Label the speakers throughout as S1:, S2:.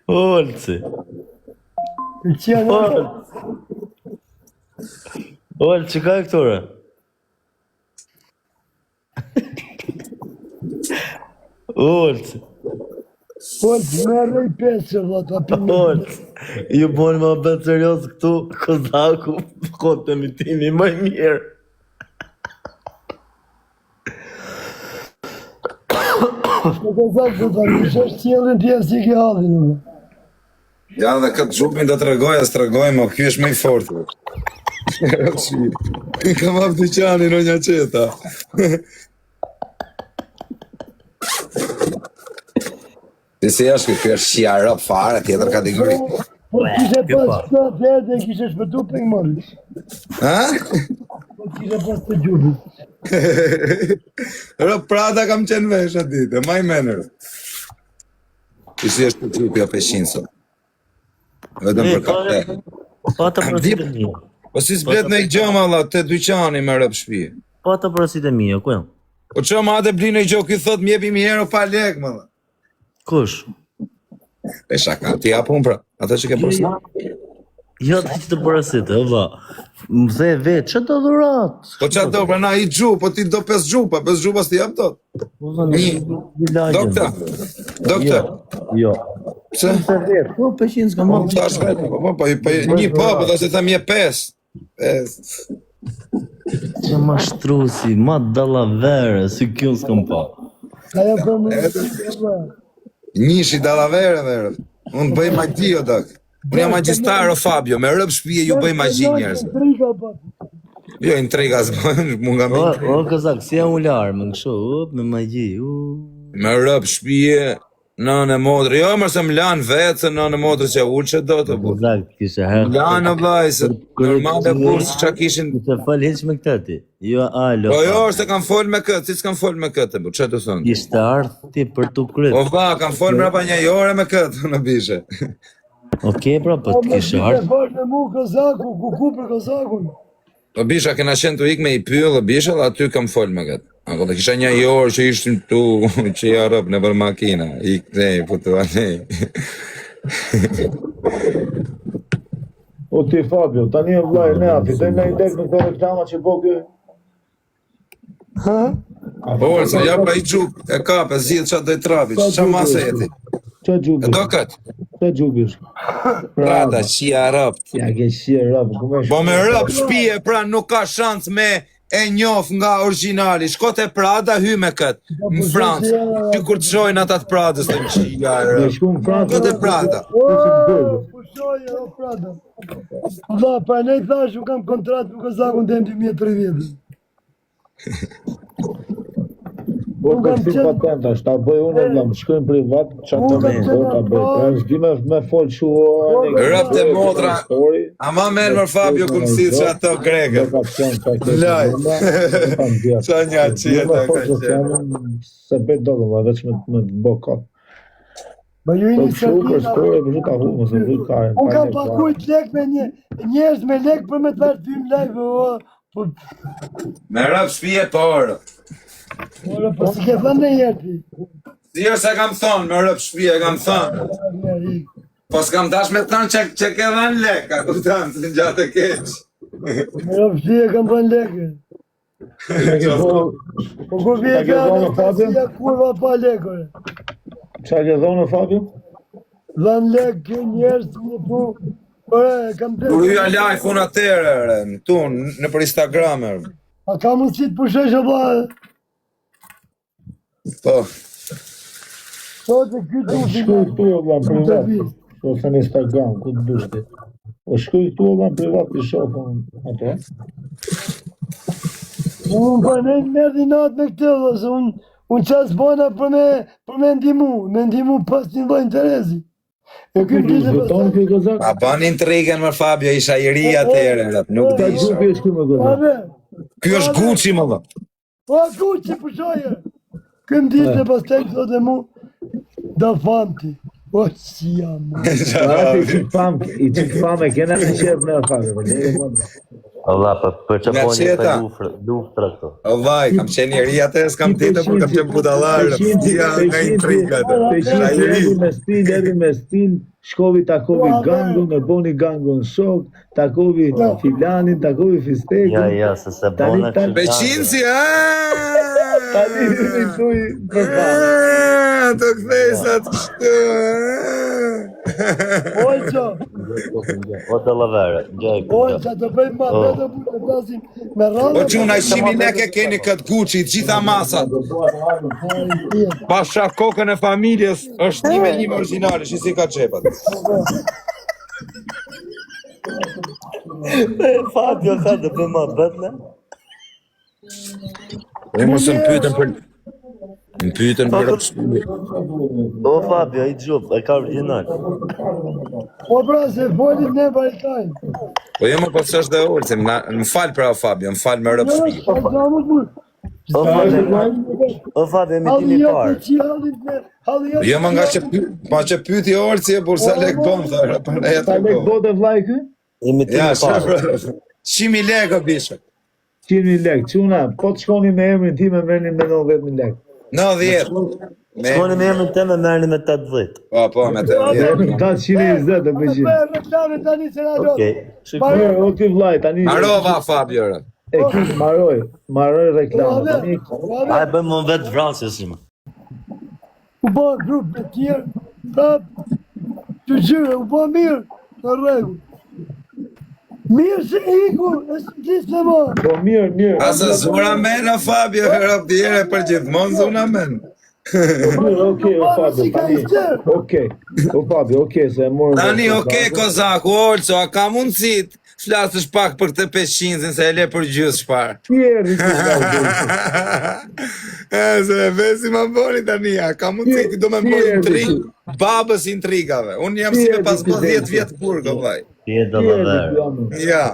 S1: Olci. Olci, ka e këtore? Olci.
S2: Olci, me rrej pesë, vëllata,
S1: Olci. Ju boni më betë serios këtu, Kozaku, kote mi timi më mirë.
S2: Kozaku, të kështë qëllën pjesë i ke halin, në.
S3: Ja, dhe këtë gjupin do të regoj, së të regoj, më kjo është me i fortë. Kam hap dyqanin o një qeta. Disi është kjo është shia rëp fare, tjetër kategori.
S2: Po kishe pas të atër dhe kishe shpëtu për në mëllës.
S3: Ha?
S2: Po kishe pas të gjupit.
S3: Rëp Prada kam qenë vesh atë ditë, ma i menër. Disi është të gjupi o peshin sot. Vetëm për kafe.
S1: Pa të përësit e mija.
S3: Po si s'blet në i gjëma, Allah, të dyqani me rëp shpije.
S1: Pa të përësit e mija, ku janë?
S3: Po që ma atë blinë i gjo, këtë thot mjepi mi hero pa lek, më dhe.
S1: Kush?
S3: E shaka, ti apun pra, atë që ke përësit.
S1: Jo të që të përësit, e va. Më dhe vetë, që të dhurat?
S3: Po që do, pra na i gju, po ti do 5 gjupa, 5 gjupa s'ti jap tot. Doktor.
S1: Jo.
S3: Pse?
S1: Po, peshin s'ka më.
S3: Tash vetë, po, një po, po, dhe se tham je 5.
S1: Që ma shtrusi, ma dalavere, si kjo s'kam pa.
S2: Aja për më
S3: Nishi dalavere, verë. Unë bëj magji, o dak. Unë jam magjistaro, Fabio, me rëp shpije ju bëj magji njerëz. Jo, intriga s'bën, mu nga me.
S1: O, Kazak, si jam ularë, më nësho, me magji,
S3: Me rëp shpije, nënë e modrë, jo mërse më lanë vetë, se nënë e modrë që ullë që do të bu.
S1: Kazak, kishe herë.
S3: Lanë, blaj, se normal e burë, se që kishin...
S1: Kishe fal heq me këtë ti. Jo, alo.
S3: Po jo, se kam fol me këtë, si s'kam fol me këtë, bu, që të thonë?
S1: Kishte ardhë ti për të kryt.
S3: O va, kam fol mrapa një jore me këtë, në bishe.
S1: Okej, pra, po të kishe ardhë.
S2: Po me mu Kozaku, ku për Kozakun.
S3: O bisha, kena qenë të ik me i pyllë, bisha, dhe aty kam fol me këtë. Ako të kisha një jorë që ishtim tu, që i arëp në për makina, ik nej, putu anej.
S4: O ti Fabio, tani e vlaj ne, a fitoj në i dek në të reklama që po kë...
S2: Ha?
S3: Orë, se ja pra i gjuk, e kap, e zhjith qatë dhe i trapi, që masë e ti?
S4: Qa
S3: E
S4: gjubish?
S3: do këtë?
S4: Qa gjubish?
S3: Prada, që i arëp.
S4: Ja ke shirë rëpë, kume
S3: Po me rëp shpije, pra nuk ka shans me e njof nga originali. Shko te Prada, hy me këtë, në Francë. Që kur të shojnë atat Pradës të më qia e rëp.
S4: shku në Francë.
S3: Shko te Prada.
S2: Pushoje, o Prada. Valla, pa ne thash, u kam kontratë me Kozakun të 2030.
S4: Po të shtu patenta, shta bëj unë e lam, shkojnë privat, qatë me ta bëj. Pra në zdi me fol që
S3: Rëp të modra, ama merë mër Fabio këmë si që ato greke. Laj, qa një qia të ka qenë.
S4: Se bet do dhe veç me bokat.
S2: Ba ju
S4: Po
S2: një
S4: kështu për shkoj e vëzhu ka humë, se vëzhu karen.
S2: Unë kam pakujt lek me njerëz me lek për me të vërë të vim live, o.
S3: Me rëp shpije porë.
S2: Ora, po si ke thënë në jeti.
S3: Si jo se kam thonë, me rëp shpije kam thonë. Po s'kam dash me thonë që ke dhanë lek, a kuptanë, se në gjatë e keqë.
S2: Me rëpështi e kam bën leke. Po ku vje ka në kurva pa lekore.
S4: Qa ke dhonë, Fabio?
S2: Dhanë lek njerëz një pu. Kam të...
S3: Kur hyja live unë atere, tu, në për Instagram.
S2: A ka mundësi të pushesh o ba?
S3: Po.
S2: Po të kytë u
S4: Shkoj këtu e vlam privat, ose në Instagram, ku të dushti. O shkoj këtu e vlam privat të shofën ato.
S2: Unë për ne merdi natë me këtë dhe, se unë qasë bona për me ndimu pas një doj interesi. E këtë
S4: Dushti, tonë kjo Kozak?
S3: A ban intrigën më Fabio, isha i ri atere, nuk
S4: Ta
S3: disha.
S4: gjupi e shku me Kozak.
S3: Ky është Gucci më dhe.
S2: Po Gucci pushoje. Këm ditë e pas tek sot e mu, da famti. O si jam.
S4: I qik fam e kena në qef në Fabio.
S1: Allah, për që
S3: Nga
S1: po një
S3: qeta.
S1: për luftra këto.
S3: O vaj, kam qenë njeri atë, s'kam tete, por kam qenë budallar, ja, nga intrigat.
S4: Edhe me stil, shkovi takovi gangun, e boni gangun shok, takovi filanin, takovi fistekun.
S1: Ja, se bona që...
S3: Peqinsi,
S4: Tani i thuj për
S3: të kthejsat kështu,
S2: Ojqa,
S1: O të lavere, gjaj këtë.
S2: ojqa, të bëjmë ma të butë të plasim me rrallë.
S3: O quna, 100.000 lek e keni këtë Gucci, gjitha masat. Pasha kokën e familjes, është një me një originali, shi si ka qepat.
S1: Fabio ka të bëjmë ma bëtë,
S3: E mos më pyetën për... Më pyetën për rëpshpilje.
S1: O Fabio, i gjupë, e ka original.
S2: Po pra se folit ne bajtajnë.
S3: Po jo më pësësh dhe orë, se më falë pra Fabio, më falë me rëpshpilje.
S1: O Fabio, mi ti një parë.
S3: Jo më nga që pyti orë, si e bursa lek bom, thërë, për ne jetë
S4: Ta lek bote vlajkë?
S1: Mi ti
S3: Ja,
S1: një parë.
S3: 100.000 lek o bishë.
S4: 100.000 lek, quna, po të shkoni me emrin ti me merrni me 90.000 lek.
S3: 90.
S1: Shkoni me emrin te me merrni me 80.
S3: Po, me të vjetë.
S4: Ta 120 të përgjim.
S2: Reklame tani se na do.
S1: Okej, shikoj.
S4: Mirë, o ti vlaj, tani...
S3: Arova Fabio, rë.
S4: E ki, maroj reklamë, tani...
S1: A e bëjmë më vetë vrasje si më.
S2: U bo grup të tjerë, prap, të gjyre, u bo mirë, në regu. Mirë se iku, e së gjithë në ma.
S4: Po mirë.
S3: Asa zura mena Fabio, herë tjere për gjithmonë zura men.
S4: Mirë, okej, o Fabio, tani... Okej, o Fabio, okej, se e morën...
S3: Tani, okej, Kozaku, Olco, a ka mundësit? Flasësh pak për këtë 500, se e le për gjysë shparë.
S4: Tjerë,
S3: Se e vesi ma boni tani, a ka mundësit, do me boni intrig, babës intrigave. Unë jam si me pas 10 vjetë purgo, vaj.
S1: Tjetë dhe lavere.
S3: Ja.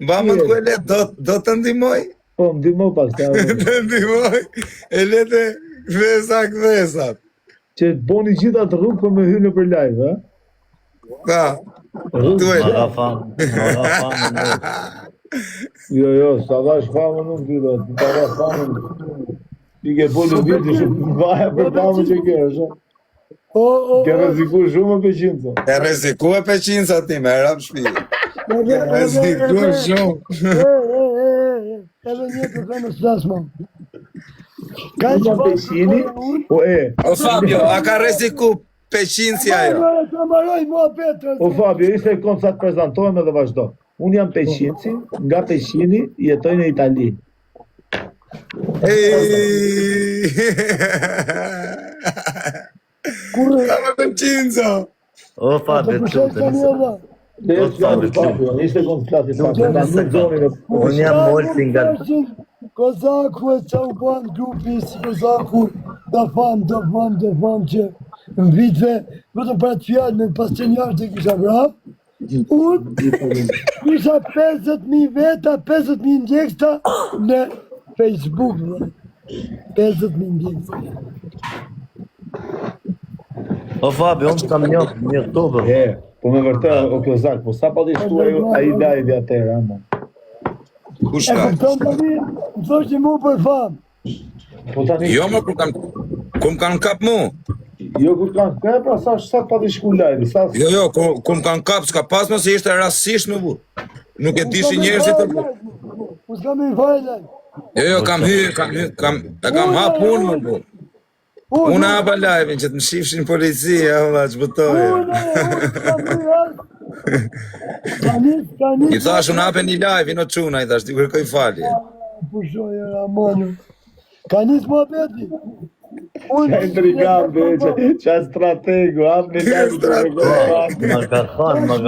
S3: Bamën ku e le, do të ndimoj?
S4: Po, më dimo pak të
S3: Të ndimoj, e le të këthesat.
S4: që të boni gjitha të rrugë për me hynë për live, ha?
S3: Ta, duaj.
S1: Ma ka famë.
S4: Jo, s'ta vash famën nuk t'i ta vash famën. Ti ke boli vjetë shumë vaja për famën që ke, është. Ke rreziku shumë për 500.
S3: E rreziku e 500 ti, me rap shpi. Ke rreziku shumë.
S2: Edhe një të të në slasma.
S4: Unë jam 500, o e.
S3: O Fabio, a ka rreziku 500 si ajo?
S2: Të maroj mua Petra.
S4: O Fabio, ishte kom sa të prezentojmë edhe vazhdo. Unë jam 500, nga 500 jetoj në Itali.
S3: Ka me 500,
S1: O Fabio, të lutem.
S4: Ishte kom të klasit.
S1: Unë jam molti nga...
S2: Kozaku e që u banë grupi si Kozaku, da fam që në vitve, vëtëm për atë fjallë me pas qenjarë që kisha vrap, unë kisha 50.000 veta, 50.000 ndjeksta në Facebook, 50.000 ndjeksta.
S1: O Fabio, unë kam një oktober.
S4: Po me vërtet, o Kozak, po sa pa t'i shtuar a i lajvi atërë, ama.
S3: Kush
S2: E
S3: ka?
S2: këpëton të mi, më thosh që mu për famë.
S4: Po tani,
S3: Jo më ku më kanë kap mu?
S4: jo kur kanë kërë, pra sa pa t'i shku lajvi, sa...
S3: Jo, ku më kanë kap, s'ka pas më se ishte rastësisht më bu. Nuk e dishi njerëzit të bu.
S2: U s'kam i fajlaj.
S3: Jo, kam hap unë më bu. Unë hapa live-in që të më shifshin policia, Allah, që bëtoj. I thash unë hape një live-in o quna, i thash t'i kërkoj falje.
S2: Pushoj e Ramanu. Ka njës mua beti.
S4: Qa intrigam, qa strategu, hap një lajvi.
S1: Ma ka thonë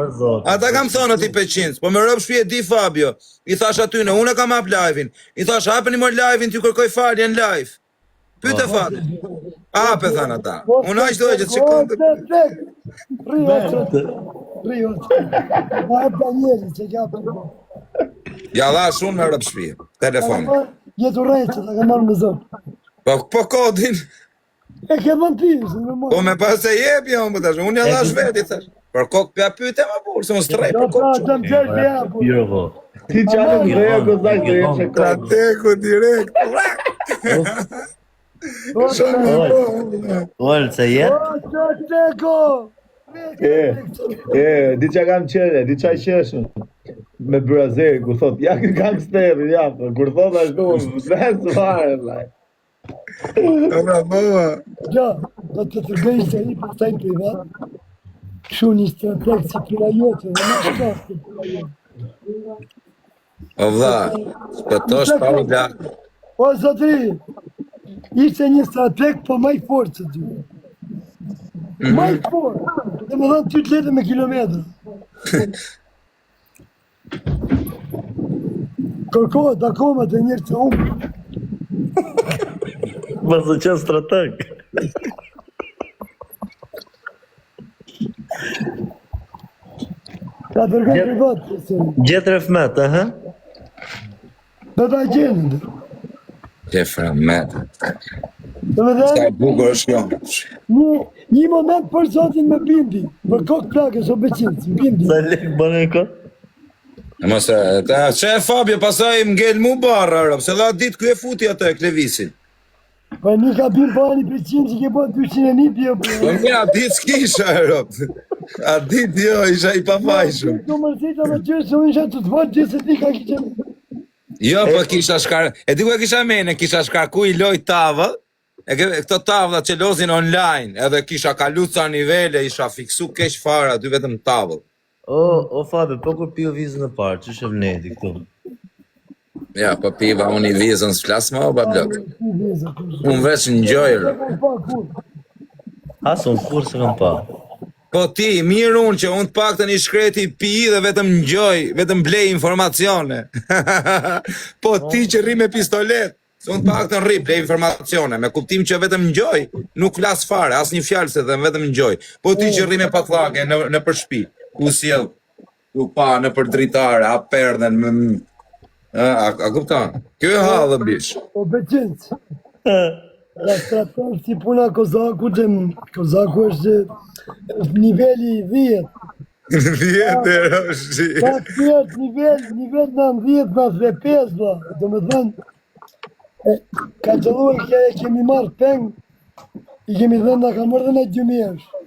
S1: për zotë.
S3: Ata kam thonë ati 500, po me rëpë shpje di Fabio. I thash atyne, unë kam hap live-in. I thash hape një mor live-in t'ju kërkoj falje në live. Pyte Fabio. Hape thanë ata. Unë aqë dojë që të shikon të...
S2: Rio. Ma e pa njeri që ka për po.
S3: Ja dha shumë me rëpë shpje. Telefon.
S2: Jetu rejtë që të ka marrë me zonë.
S3: Po kodin.
S2: E ke mën ti, se në mojë.
S3: Po me pas e jep jo më tash. Unë ja dha shveti thash. Për kokë pja pyte më burë, se më strej
S2: Do
S3: për
S2: pra
S3: kokë
S2: të më gjerë dhe ja, bu.
S1: Piro po.
S4: Ti çfarë më dhe kozak të jetë se ka.
S3: Teku direkt.
S1: Ol, se jet?
S2: O, që teko!
S4: Di që kam qere, di që qeshën me brazeri, ku thot, ja kë gangsteri, ja, kur thot ashtu, vëzë fare, laj.
S3: Ora bova.
S2: Ja, do të të gëjë se i për tajnë privat, këshu një strateg si pira jote, dhe në shkastë pira jote.
S3: O vla, spëtosh pa u da.
S2: O, zotri, ishte një strateg, po maj fort që ty. Maj fort, dhe më dhanë ty të letë me kilometra. Kërkohet akoma të njërë të umë.
S1: Pasë që strateg.
S2: Ka tërgën privat, se
S1: Gjetre fmet, aha?
S2: do t'a gjenë.
S3: Jefra, met.
S2: Dhe me
S3: Ska
S2: dhe,
S3: e bukur është kjo.
S2: një moment për zotin me bindi, për kokë plakës o beqinës, bindi.
S1: Sa lek bënë e ko?
S3: Mëse, që e Fabio, pasaj më ngell mu barë, arë, se dha ditë ku e futi atë e klevisin.
S2: Pa një ka bim pa një preqimë që ke po 201 pjo.
S3: Po një, a ditë s'kisha, arë. A ditë jo, isha i pafajshëm.
S2: Në mërzita me qërë se unë isha të të vëtë gjithë se ti ka kishe.
S3: Jo, po kisha e di ku e kisha mene, kisha shkarku i loj tavë, këto tavla që lozin online, edhe kisha kalu ca nivele, isha fiksu keq fara, dy vetëm tavë.
S1: O, Fabi, po kur pio vizën e parë, që shë vneti këtu?
S3: Ja, po piva unë i vizën s'flas ma o bablok. Unë veç në gjojrë.
S1: Asë unë kur se kam pa.
S3: Po ti, mirë unë që unë të pak të një shkreti pi dhe vetëm në gjoj, vetëm blej informacione. Po ti që rri me pistolet, se unë të pak të rri blej informacione, me kuptim që vetëm në gjoj, nuk flas fare, as një fjalë se dhe vetëm në gjoj. Po ti që rri me patlake në për shpi, ku sjell, ku pa në për dritare, a perden, a kuptan? Kjo e halë, bish.
S2: O beqinës. La strateg si puna Kozaku, që Kozaku është niveli 10.
S3: Vjetër është.
S2: Ka këtë nivel 90-95, do me thënë, ka qëllu e kja e kemi marrë peng, i kemi thënë nga ka mërë dhe në 2000 është.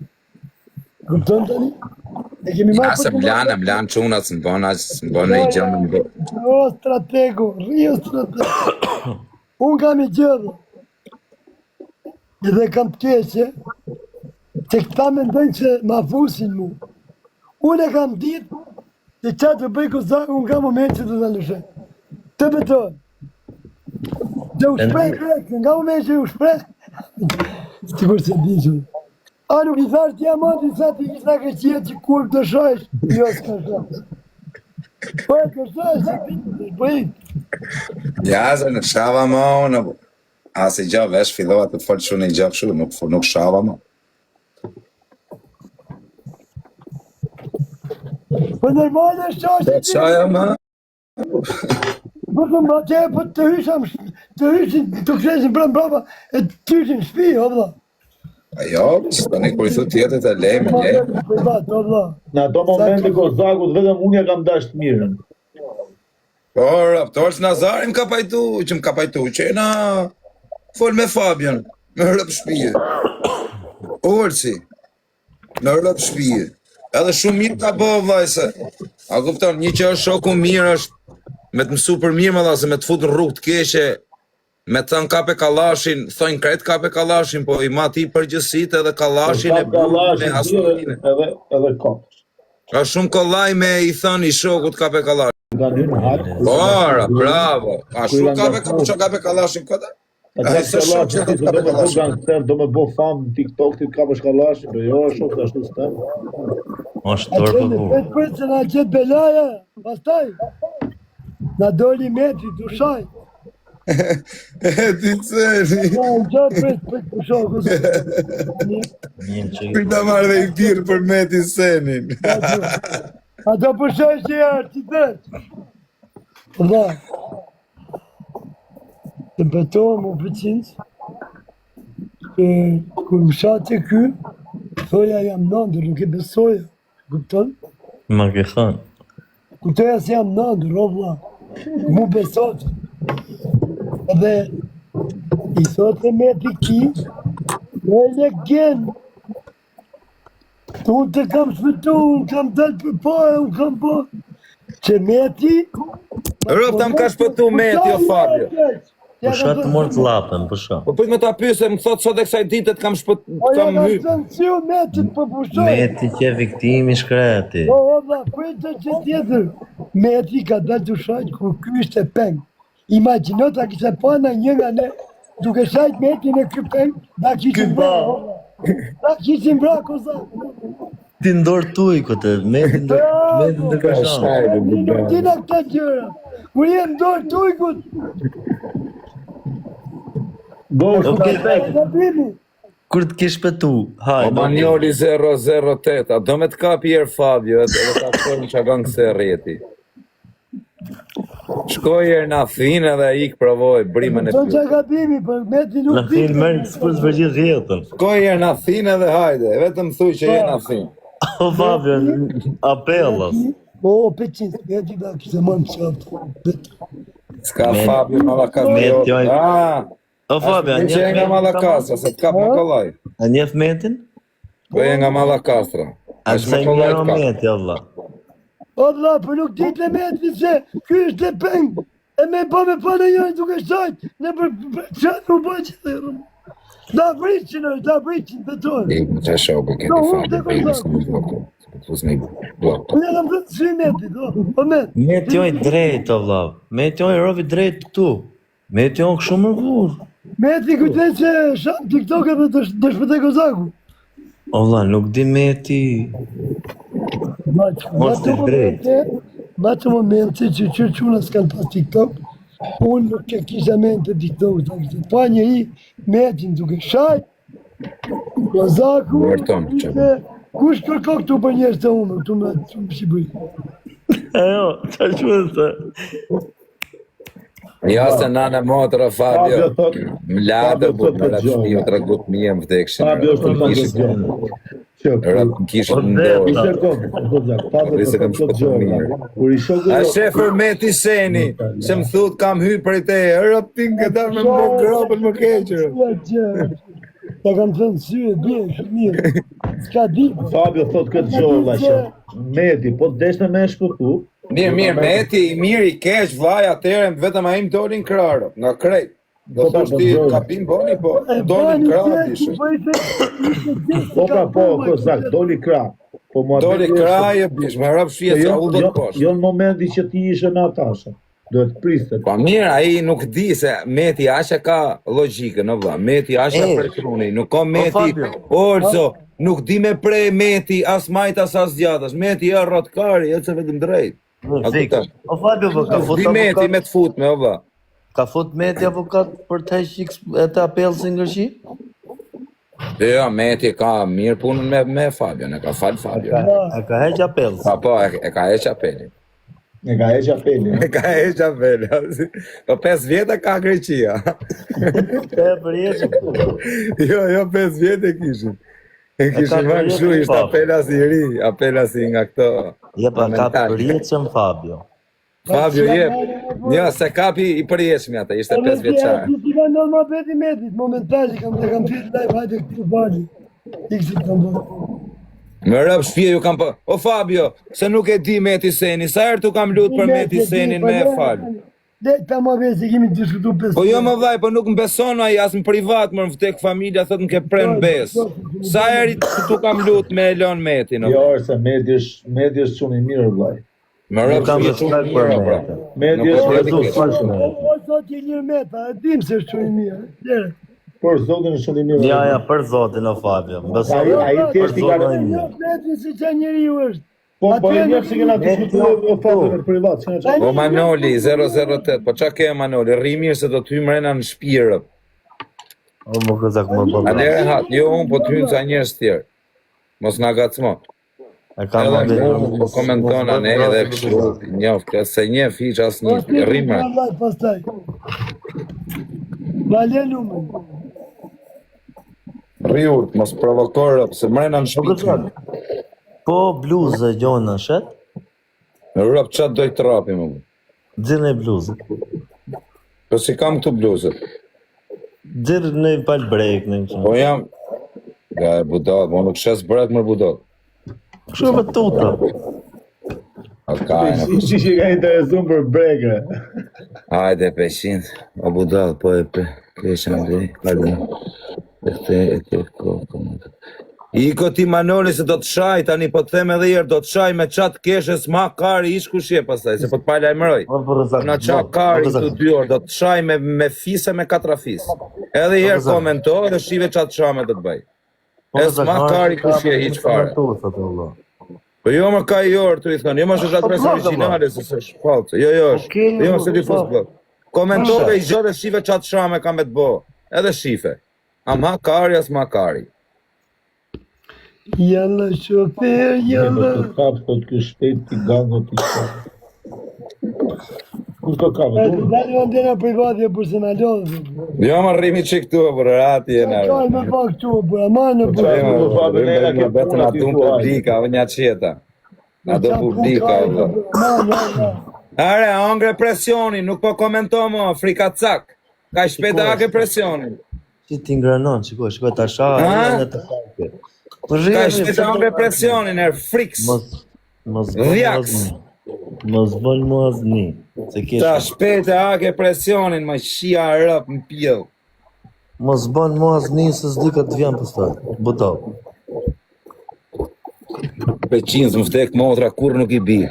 S2: Kupton tani? E kemi marrë
S3: Asë mlanë qunat, së më bënë i gjëmë në bërë.
S2: O strategu, rio strategu. Unë kam i gjëdhë. Edhe kam të keqe, që këta me ndojnë që ma fusin mu. Unë e kam ditë, që qatë të bëj Kozak, unë kam moment që të të lëshe. Të beton. Dhe u shprej krekë, nga moment që u shprej. Sigur se di që. A nuk i thash t'ja mati sa ti kisha këqia që kur të shajsh, jo s'ka shash. Po e të shash, që bëjt.
S3: Ja, se në shava ma unë, asë i gjavë vesh fillova të folë shumë i gjavë shumë, nuk shava ma.
S2: Po normal e shash e ti.
S3: Qaja ma?
S2: Po të mba që e po të hyshin, të këshesin brava, e të hyshin shpi, o vla.
S3: A jo, së të një kur i thu tjetët e lejme, lejme.
S4: Në ato momente Kozakut, vetëm unë ja kam dash të mirën.
S3: Por, Torës Nazari më ka pajtu, që e na fol me Fabian, me rëpë shpije. Orësi, me rëpë shpije. Edhe shumë mirë ka bo, vajse. A kupton, një që është shoku mirë është me të mësu për mirë më dha, se me të fut në rrugë të keshe, me të thënë kape kalashin, thojnë kretë kape kalashin, po i ma ti përgjësit edhe kalashin e burën e asurine.
S4: Edhe kopës.
S3: Ka shumë kollaj me i thënë i shokut kape kalashin.
S4: Nga një në hatë.
S3: Ora, bravo. A shumë kape kalashin këta?
S4: Ata kalashin ti do me bo gangster, do me bo famë në TikTok, ti kapësh kalashin, për jo, shumë të ashtu s'tem.
S1: është torë për burë.
S2: Për që nga gjithë belaja, pastaj, nga doli metri, dushaj.
S3: Ti ceni.
S2: Nga në gjatë për të shokë.
S3: Këta marrë dhe i pirë për meti senin.
S2: Ato përshaj që jarë, që tërë. Përda, të betohem u pëqinës, kur më shatë që ky, thoja jam nëndër, nuk e besoja. Kupton?
S1: Ma ke thënë.
S2: Kuptoja se jam nëndë, rovla. Mu besot. Edhe i thotë me t'i ki, me legend. Unë të kam shpëtu, unë kam dalë për pare, unë kam po. Që meti...
S3: Rëp tam ka shpëtu meti, o Fabio.
S1: Po shka të morë të lapën, po shka.
S3: Po pëjt me ta pyse, më thot sot e kësaj ditët kam shpëtu,
S2: O ja
S3: kam
S2: ka
S3: hy.
S2: zënësiu metit për pushoj.
S1: Meti që viktimi shkreti.
S2: O, valla, kujtë që tjetër. Meti ka dalë të shajt kur ky ishte peng. Imaginota kise pana një nga ne, duke shajt meti në ky peng, da kishim bra. Da kishim bra, kozak.
S1: Ti ndorë tuj këtë, meti ndër kashanë.
S2: Nuk tina këta gjëra. Kur jem dorë tujkut,
S1: Okej, bek,
S2: Gabimi.
S1: kur të kish petu,
S3: O
S1: hajde.
S3: Manjoli 008, a do me të kapi erë Fabio, edhe ta shkojnë që agan këse rjeti. Shkoj erë në Athinë edhe ik provoj brimën e
S2: Son
S3: pjutë.
S2: që Gabimi, për meti nuk
S1: Në fin mërë të spërës për gjithë jetën.
S3: Shkoj erë në Athinë edhe hajde, vetëm thuj që je në Athinë.
S1: O Fabio, apellas.
S2: O, peqin, meti da kise më në qaftë.
S3: S'ka Fabio Malakastra.
S1: Meti, oj.
S3: Ah,
S1: O Fabio, a
S3: që je nga Malakastra, se t'kap Nikolaj.
S1: A njef metin?
S3: Po je nga Malakastra.
S1: A
S3: Është
S1: të sajnë
S3: Nikolaj
S1: njero
S3: t'kap.
S1: meti, Allah.
S2: O, dha, për nuk ditë e meti se ky është e peng. E me pa me pa në njërë duke shajt, në për qatë u bëjë që dhe rëmë. Da vriqin është, da vriqin, betojnë.
S3: Ik më që shokë, këti Fabio, për i nësë në blokë. Të zmi blokë.
S2: Unë e kam të sy meti, do, o met.
S1: Meti oj drejt, o vlav. Meti oj rovi drejt këtu. Meti oj këshu më vur.
S2: Meti kujten që shanë TikTok-e për të shpëte kozaku.
S1: O vla, nuk di meti. Mos të drejt.
S2: Ma të momente që quna s'kanë pas TikTok, unë nuk e kisha mente TikTok, ta kishte pa njëri metin duke shajt, kozaku,
S3: Vërton, që
S2: ishte, kush kërko këtu për njerës të umë, këtu me Shqipëri.
S1: Ajo, qa që të?
S3: Ja se nane motra Fabio,
S4: Fabio thot-
S3: më ladë,
S4: Fabio
S3: bu,
S4: thot
S3: më
S4: këtë
S3: ladë
S4: gjë.
S3: shpio të ragut më jem vdekshin.
S4: Fabio është të
S3: Rëpë
S4: këtë gjë. Që,
S3: më kishit në
S1: Po,
S3: dorë.
S4: ishte kohë, Kozak, Fabio
S3: Rrisë
S4: të
S3: kam
S4: këtë
S3: shpëtu
S4: gjë.
S3: mirë.
S4: Kur i shokë...
S3: A shefër Meti Seni, që më thut kam hy për i te, rëp tin këta me më gropën më keqër.
S2: Ja gjë, ta kam thënë sy e bje, shumë mirë, s'ka ditë.
S4: Fabio thot këtë gjë, valla, që Meti, po deshte me e shpëtu,
S3: Mirë, Meti, i mirë, i keq, vaj, atërëm, vetëm a im dolin krarë, nga krejt. Do
S4: Po,
S3: thosh
S4: po,
S3: ti,
S4: po,
S3: kapin boni, po,
S2: E
S3: dolin
S2: bani
S3: krarë,
S2: që,
S3: ishë.
S2: po ishte
S4: po ka po, Kozak, doli krah. Po mua
S3: Doli krajë, bish, me rëpë shvije, se u do të poshtë.
S4: Jo në momenti që ti ishe në Atasha. Duhet priste.
S3: Pa mirë, ai nuk di se Meti ashe ka logjikën, në vla. Meti ashe
S1: E.
S3: për truni, nuk ka Meti,
S1: Fabio.
S3: orzo, nuk di me prej Meti, as majtas, as djatas. Meti e rotkari, e se vetëm drejt. A
S1: Zik.
S3: kupton?
S1: O Fabio, po ka
S3: Nuk
S1: fut
S3: di Meti
S1: avokat.
S3: me të fut me, o vla.
S1: Ka fut meti avokat për të heq e të apelsin ngërshi?
S3: Jo, Meti ka mirë punën me Fabion, e ka falë Fabion.
S1: E ka heq apelsin.
S3: Pa po, e ka heq apelin.
S4: E ka heq apeli.
S3: E ka heq apelin. Po 5 vjetë ka Greqia.
S1: E për jeshë.
S3: Jo, 5 vjetë e kishin. E kishin
S1: ka
S3: marrë kështu,
S1: përjetën
S3: ishte
S1: pa.
S3: apela si i ri, apela si nga këto.
S1: Je pa ka
S3: momentale.
S1: përjetëshëm Fabio.
S3: Fabio jep. Jo, se kapi i përjeshmi ata, ishte 5 vjeçar.
S2: Ti ka normal beti metit, momentali kam fjetë live, hajde këtu bali. Ikësi kam bërë.
S3: Më rëp shpje ju kam po. O Fabio, se nuk e di Meti Seni, sa herë tu kam lut për Meti Senin me e fal.
S2: Dhe ta më vese kemi diskutu pesë.
S3: Po jo më vaj, po nuk më beson ai as në privat, më vdek familja, thot më ke pren bes. Sa herë tu kam lut me Elon Metin.
S4: Jo, se Medi është çuni i mirë vllai.
S3: Më rëp
S1: kam
S3: shpje
S1: respekt
S3: shumë
S1: për
S3: mirë, bro.
S1: Metin.
S4: Medi
S3: Nuk
S4: është
S3: është
S4: rezultat
S3: keq.
S4: shumë.
S2: O sot i lirë meta, e dim se është shumë i mirë. Lere.
S4: Por zotin është shumë i mirë.
S1: Ja, për zotin o Fabio. Më besoj.
S4: Ai thjesht i ka
S1: Për zotin.
S2: Metin si që njeriu është.
S4: Po e njeh se kena diskutuar o Fabio në privat, çka çka.
S3: O Manoli 008, po qa ke Manoli, rri mirë se do t'hy mrena në shpirë.
S1: O më këzak më
S3: A
S1: bëllë.
S3: lere hat, jo unë po t'hynë ca njerës tjerë. Mos nga gacmo.
S1: E ka më
S3: Edhe unë po komenton anë edhe kështu, njoftë, se njeh hiç as një, rri mre.
S2: Allah pastaj. Vale numër.
S3: Rri urt, mos provokor, se mrena në shpirë.
S1: Po bluzë gjona shet?
S3: Në rëp qatë doj të rapi më bu.
S1: Dzirë në bluzë.
S3: Po si kam këtu bluzët.
S1: Dzirë në pal brek në kështë.
S3: Po jam... Ga e budal, po nuk shes brek më budal.
S1: Kështë me tuta.
S3: A ka e në...
S4: Si që ka interesun për brekre.
S3: Hajde peshin, o budal, po e pe... Kesha ndë, hajde. E te kokë. Iko ti Manoli se do të shaj, tani po të them edhe herë, do të shaj me qatë keshes ma kari ish ku shje pastaj, se po të pala e mëroj. Na qa kari të 2 orë, do të shaj me fise me 4 fis. Edhe herë komento dhe shive qatë shame do të bëj. Es ma kari ku shje hiq fare. Po jo më ka i orë të i thënë, jo më është adres originale, se se shpalce. Jo, jo se di fos blok. Komento dhe i gjë dhe shive qatë shame ka me të bo. Edhe shife. A ma kari, as ma kari.
S2: Jalla shofer, jalla.
S4: Të kapë, të këtë shpejt t'i gango t'i shpejt. Kur të kapë?
S2: Dali andena private për se në lodhë.
S3: Jo më rrimi që këtu, për rati e në.
S2: Kaj me pak këtu, për amanë për
S3: Betën atu në publika, o një qeta. A do publika, o. Are, ongre presionin, nuk po komento mo, frika cak. Ka shpejt e ake presionin.
S1: Që ti ngranon, shiko të asha, në të kake.
S3: Ka shpejt e ongre presionin, friks.
S1: Mos bën mu azni.
S3: Ta shpejt e ake presionin, ma shia rëp në pjell.
S1: Mos bën mu azni, se s'di ka të vjen pëstar. Buto.
S3: Pe qinës më vdek motra, kur nuk i bi.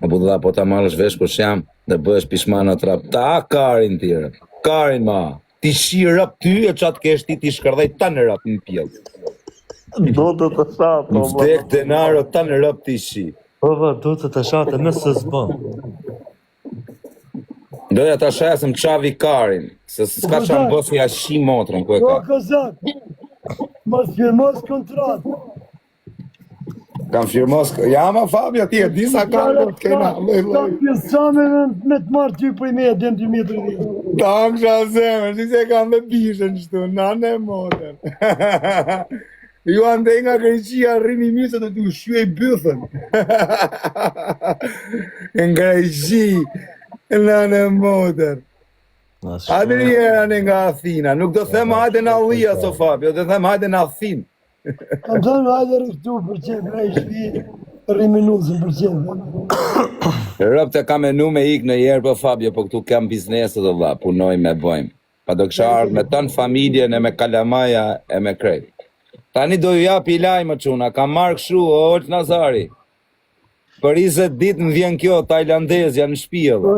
S3: O budla, po ta marrësh vesh kur shjam, dhe bësh pishmana trap. Ta karin tjere. Karin ma. Ti shi rëp ty e qatë kesh ti shkërdhej ta në rëp në pjell.
S1: Do të të shatë,
S3: Më vdek denaro ta në rëp ti shi.
S1: Po, do të të shatë, nëse s'bën.
S3: Doja ta shasëm qavi karin, se s'ka qanë bësi a shi motrën, ku e
S2: O,
S3: ka.
S2: kozak, mos firmos kontratë.
S3: Kam firmos, jama Fabio, ti e disa kanë të kena,
S2: Ta pjesame me të marrë ty për i me, dem 2030.
S3: Ta më shazeme, që se kam me bishën qëtu, nane e motër. Ju ande nga Greqia rrini misë të t'u shuej bëthën. Në Greqi, nane e motër. Hajde njerë nga Athina, nuk do them hajde në Allia, so Fabio, do them hajde në Athin.
S2: Kam thënë hajde rëftu për qenë, e shpi riminuzën për qenë.
S3: Rëp të kam e nu me ik në jerë për Fabio, po këtu kam bizneset dhe dha, punoj me bojmë. Pa do kësha ardhë me tonë familjen e me kalamaja e me krejt. Tani do ju japi laj më quna, kam marrë këshu, o Oltë Nazari. Për 20 ditë më vjen kjo tajlandezja në shpijë dhe.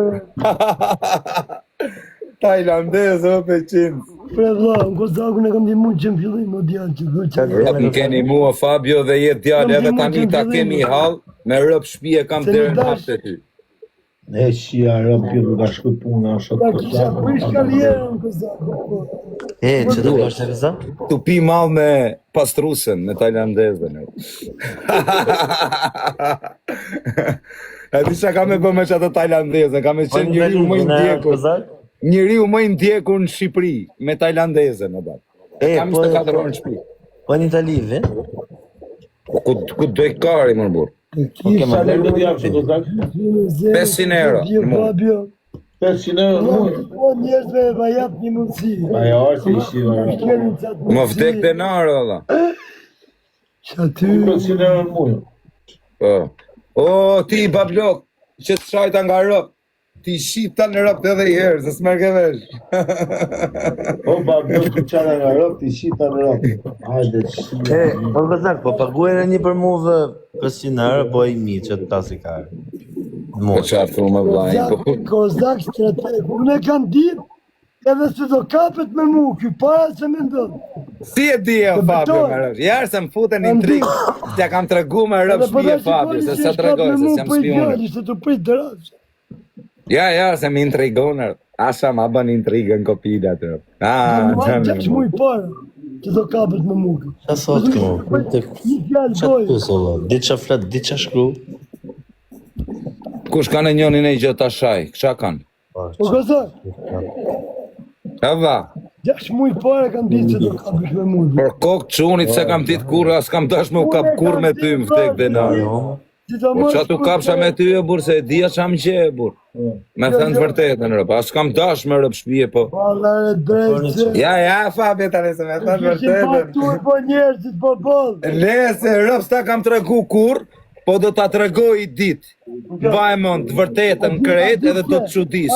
S3: Tajlandez, o pe qinë.
S2: Pre vla, në Kozakun e kam di mund që në fillim o djallë që dhe që.
S3: Rëp në keni mua Fabio dhe jetë djallë, edhe tani ta kemi halë, me rëp shpije kam dherë në hapë të ty.
S4: E shia rëp pjellë ka shku puna,
S2: Ta kisha prish karierën në Kozakun.
S1: Që të ka është të këza?
S3: Tu pi malë me pastrusën, me tajlandezën. E di që ka me bë me që atë tajlandezën, ka me qenë njëri më i ndjekur. Njëri më i ndjekur në Shqipëri, me tajlandezën, në datë. Kam 24 orë në Shqipëri.
S1: Po në Itali, ve?
S3: Ku doj kari, më burë?
S4: Sa le do t'japë që do t'akë?
S3: 500 euro në mund.
S4: 500 euro në mund?
S2: Po njerëzve e va jap një mundësi.
S4: Aja arë se ishi
S3: Më vdek denarë, alla.
S2: Që aty...
S4: 500 euro në mund?
S3: Po. O, ti, bablok, që të shajta nga rëp. Ti shita në rëp të edhe i herë, se s'mer ke vesh.
S4: Po, bablok të qara nga rëp, ti shita në rëp. Hajde, shita.
S1: Po Kozak, po paguajnë një për muve 500 euro, po i mi që të tasi kare.
S3: Po qartë thu më vlajnë, po...
S2: Kozak strateg, unë e kam ditë, edhe se do kapet me mu, kjo para se me ndonë.
S3: Si e di e Fabio me rëp, jarë se më futen një trikë, t'ja kam të regu me rëp shpije Fabio, se se të regoj, se s'jam spionë.
S2: Ishte të prit dërasë.
S3: Ja, se më intrigoner, asha ma bën intrigën kopida të.
S2: Ma gjash mu i parë, që do kapet me mu.
S1: Qa sot këmo?
S2: Një fjallë
S1: Qa
S2: dojë.
S1: të sola? Di qa flet, di qa shkru?
S3: Kush kanë njënin e gjë të shaj, kësha kanë?
S2: O Kozak,
S3: Eva,
S2: 6 muj pare kam ditë që do kapësh me mua.
S3: Por kokë çunit se kam ditë kur, as kam dash me u kap kur me ty më vdek denari. Po qa tu kapsha me ty e bur, se e dhja qa më qe e bur. Me thënë të vërtetën rëp, as kam dash me rëp shpije po.
S2: Vallare drejtë.
S3: Ja, Fabi tani se me thënë vërtetën.
S2: Faktur po njerëzit po boll.
S3: Le se rëp s'ta kam tregu kur, po do ta tregoj i ditë. Vajmon të vërtetën krejt edhe do të çudis.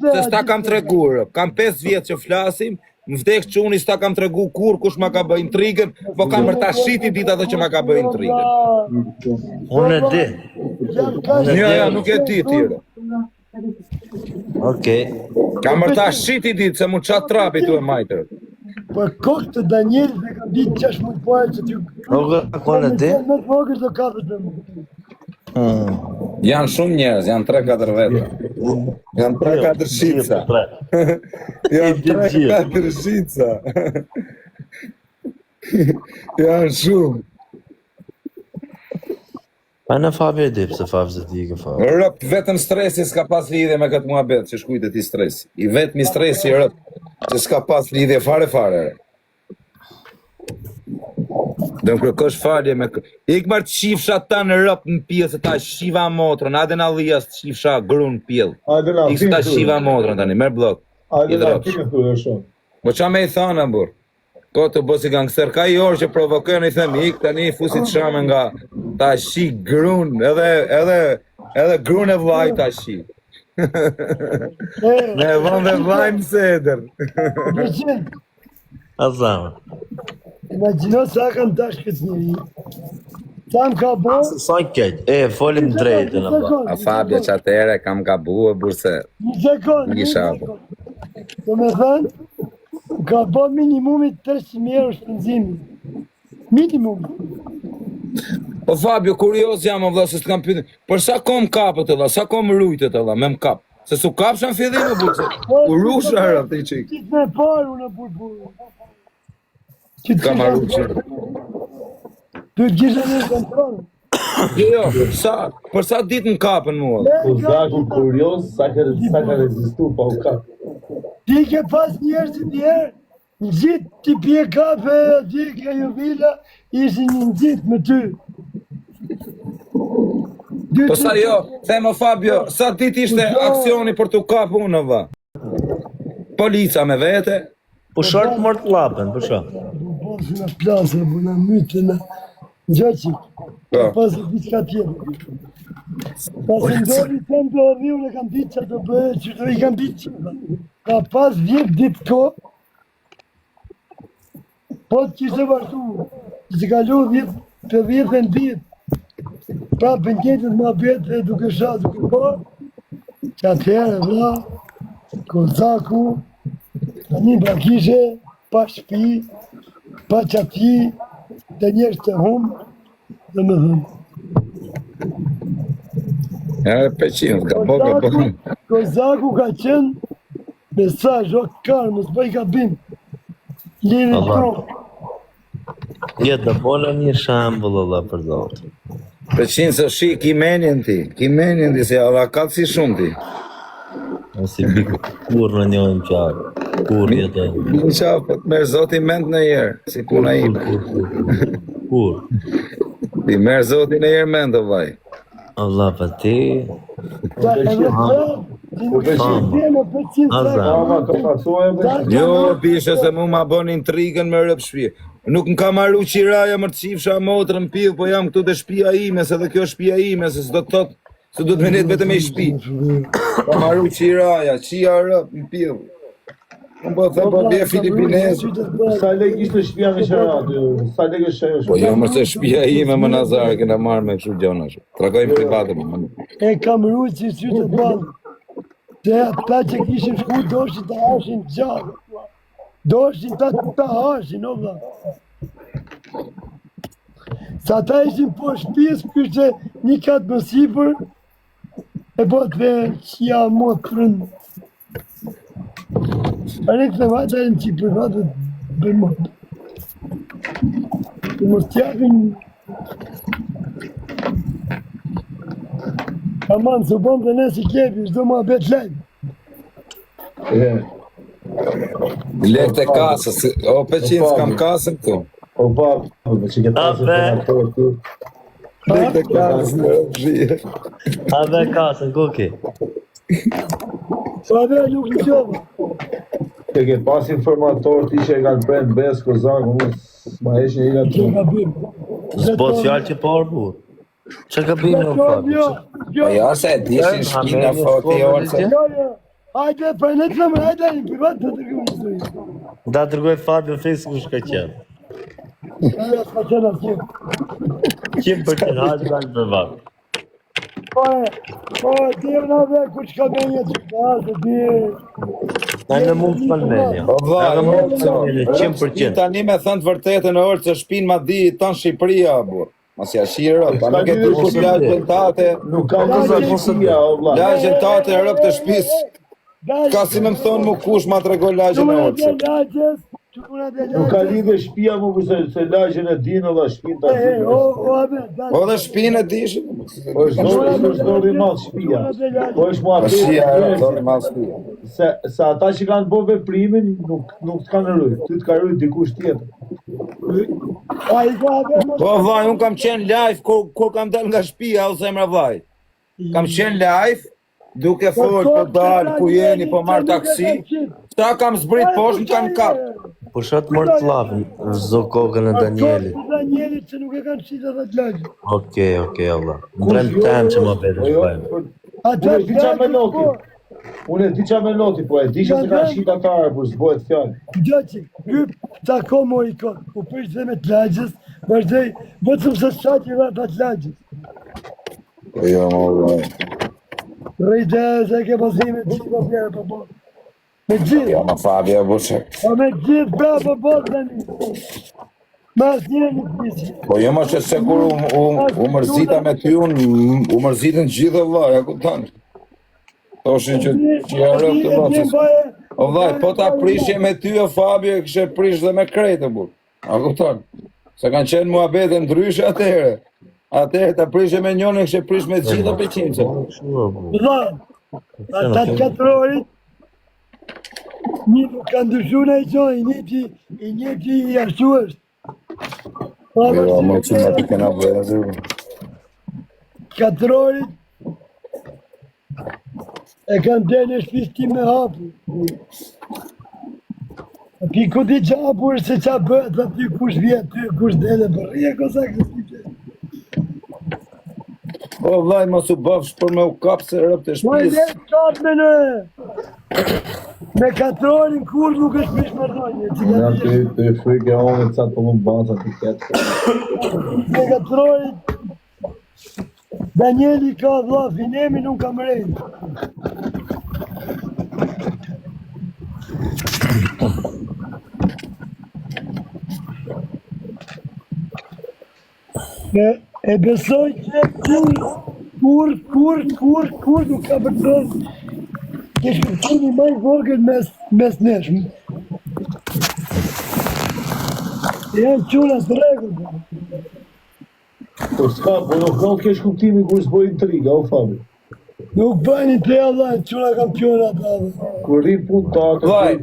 S3: Se s'ta kam tregu rëp, kam 5 vjetë që flasim, më vdek quni s'ta kam tregu kur kush ma ka bëj intrigën, po kam mërta shiti ditë atë që ma ka bëj intrigën.
S1: Unë e di.
S3: Ja, nuk e di tjere.
S1: Okej.
S3: Kam mërta shiti ditë se mu qatë trapi tu e majtër.
S2: Për kokë të Danielit e kam ditë 6 muj pare që ty...
S1: Unë e di.
S2: Me të vogël do kapësh me mua.
S3: Janë shumë njerëz, janë 3-4 vetë. Janë 3-4 shitësa. Janë 3-4 shitësa. Janë shumë.
S1: Pa në Fabi e di, pëse Fabi se ti i ke Fabi.
S3: Rëp, vetëm stresi s'ka pas lidhje me këtë muhabet, që shkujtë ti stresi. I vetëmi stresi rëp, që s'ka pas lidhje fare. Do më kërkosh falje me kërë. Ik marë të shifsha ta në rëp në pjellë, se ta shiva motrën, adhe në alijas të shifsha grunë në pjellë. Ik se ta shiva motrën tani, merë blok. I dropsh. Po qa me i thana, bur? Ko të bosi gangster, ka i orë që provokën, i thëmë, ik tani fusit shame nga ta shi grunë, edhe grunë e vlaj ta shi. Ne vëmë dhe vlaj më seder.
S1: A zamë.
S2: Imagino sa kam dash këtë njëri. Sa më ka bo...
S1: Sa në keq, folim drejtë në ba.
S3: A Fabja që atere kam gabu e burse.
S2: Një sekund. Do me thënë, ka bo minimumit 300 euro shpenzimi. Minimum.
S3: Po Fabio, kurios jam o vla, se s'kam pyte. Për sa kom kapët e vla, sa kom rujtët e vla, me më kap. Se su kapsha në fillim e burse. U rusha rëp të i qik.
S2: Qitë me parë unë e burë.
S3: Ka marru qërë.
S2: Për gjithë në kontrolë.
S3: Jo, për sa ditë në kapën mua?
S4: Po zaku kurios, sa ka rezistu pa u kap.
S2: Ti ke pas njerëzit njerë, në gjitë ti pje kafe, ti ke ju vila, ishin në gjitë me ty.
S3: Po sa jo, themo Fabio, sa ditë ishte aksioni për t'u kapë unë, va? Polica me vete?
S1: Po shortë mërë të lapën, për shumë.
S2: Posë në plasë, po në mytë, në gjëqi. Pasë në diçka tjetë. Pasë ndori të më të odhiu, në kam ditë që të bëhe, që të i kam ditë që. Ka pas 10 ditë ko, po të kishtë vazhdu, që të kalu 10 ditë. Pra për njëtët ma betë, duke shra, duke ko, që atëherë, vla, Kozaku, tani pra kishe, pa shpi, pa qati, të njerës të humë, dhe me dhëmë.
S3: E peqinë, ka bo.
S2: Kozaku ka qenë mesaj, o karë, mos bëj ka bim. Lidhë të tro.
S1: Jetë të bola një shambull, Allah për zotë.
S3: Peqinë se shi, ki menjen ti, se Allah ka si shumë ti.
S1: Si bikë kur në njojnë qarë, kur jetë e.
S3: Në qafë, po të merë zoti mend në jerë, si puna ime.
S1: Kur?
S3: Ti merë zoti në jerë mend, o vaj.
S1: Allah për ti.
S3: Jo, bishe se mu ma bon intrigën me rëp shpje. Nuk në ka marru qiraja më të qifsha motrën pivë, po jam këtu dhe shpia ime, se dhe kjo shpia ime, se s'do të thotë, se do të menet vetëm e shpi. Ka marru qiraja, qia rëp në pivë. Unë po thëmë po bje Filipinesë.
S4: Sa lek ishte shpia me qëratë, sa lek është ajo shpia?
S3: Po jo mërse shpia ime më nazarë, këna marrë me këshu gjona shumë. Trakojmë private më.
S2: E kam rru që sy të banë. Se ata që kishin shku doshin të hashin gjallë. Doshin të hashin, o vla. Sa ta ishin po shpis, kështë një katë më sipër, e po të dhe qia më të rëndë. A ne këtë vajta e në që për vatë të bërmotë. Të mos t'japin... Aman, së bom të ne si kepi, shdo ma bet lajnë.
S3: Lekë të kasës, o peqin s'kam kasën këtu.
S4: O pa, që ke pasë informator tu.
S3: Lekë të kasës,
S1: A dhe kasën, koki.
S2: Pa dhe nuk në qovë.
S4: Që ke pas informator ti që e kanë prend Besko, Zaku, ma hesh një nga
S2: Që
S4: të.
S2: ka bim.
S1: S'po fjallë që parë burë. Që ka bimë në Fabio?
S3: Po ja se e dishin shpina foti orëse.
S2: Hajde, për në të lëmë, hajde, në privat të tërgjumë në sëri.
S1: Da tërgoj Fabio fejsë ku shka qenë.
S2: Aja s'ka qenë asë.
S1: 100% hajde da në privat.
S2: Po, dirë në dhe, ku që ka menje që ka asë, dirë.
S1: Na në mund të përmenja.
S3: Po vaj,
S1: Na mund të përmenja, 100%.
S3: Tani me thënë të vërtetën e orë që shpinë ma di tonë Shqipëria, burë. Mas ja shiro, pa nuk e të kush lajgjën tate.
S4: Nuk kam të zërgjësia, o vla.
S3: Lajgjën tate e rëpë të shpisë. Ka si me më thonë mu kush ma të regoj lajgjën e orë.
S4: Nuk ka lidhe shpia mu përse se lajgjën e dinë dhe shpinë të aty.
S3: Po dhe shpinë e dishin.
S4: Po është dorë i malë shpia. Po është mua
S3: Po shia e
S4: atë.
S3: dorë malë shpia.
S4: Se ata që kanë bo veprimin nuk të kanë rrujt. Ty të ka rrujt dikush tjetër.
S3: Po vaj, unë kam qenë live kur kam dal nga shpia o zemra vaj. Kam qenë live, duke folë po dalë, ku jeni, po marrë taksi. Ta kam zbrit poshtë, më kam kapë.
S1: Po shatë mërë të lavë, zdo kokën e Danielit.
S2: Danielit që nuk e kanë qita dhe të lajgjë.
S1: Okej, Allah. Ndrem temë që më betë që bëjmë.
S4: Unë e di qa me loti. Unë e di qa me loti, po e di që se kanë shqita tare, për s'bojët fjallë.
S2: Gjoqi, kyp të komo i konë, u përshë dhe me të lajgjës, vazhdej, vëtëm se shqati dhe të lajgjës.
S3: Po jo, më vaj.
S2: Rejde, se ke pozime të gjithë për për bërë. Me gjithë,
S3: Jo, më Fabio, bushe.
S2: po me gjithë pra për bërë të një. Ma asë një një të pisi.
S3: Po jo më që se kur u mërzita me ty, u mërzitën gjithë vaj, ja ku tanë. Thoshin që ja rëpë të mësës. O vaj, po ta prishje me ty o Fabio, e kështë prish dhe me krejtë, burë. A ku tanë. Se kanë qenë mua bete ndryshe atëhere. Atëhere ta prishje me njone, e kështë prish me gjithë për qinëse.
S2: Dha, ata të katërorit, një nuk kanë dëshu në i qoj, i njëti i ashtu është.
S3: Jo, më që më të kena vëzë.
S2: Katërorit, e kanë dhe në shpis ti me hapu. A pi ku di që hapur se qa bëhet, dhe ty kush vjetë, ty kush dhele për rje, kosa kësë të
S3: O vaj, mos u bëfsh për me u kapë se rëpë të
S2: Ma i
S3: shpis.
S2: dhe qatë me në me katërorin kur nuk është mish më rënje.
S4: Ja të frikë e onë të catë për më basa të ketë.
S2: Me katërorin Danieli ka dha, finemi nuk kam rejnë. E besoj që kur nuk ka përdojnë ke shkëtimi maj vogën mes neshmë. Janë quna të regullë.
S4: Po s'ka, po nuk kesh kuptimi kur s'boj intriga, o Fabi.
S2: Nuk bëjnë të Allah, quna kampionat adhe.
S4: Kur ri pun të atë...
S3: Vaj,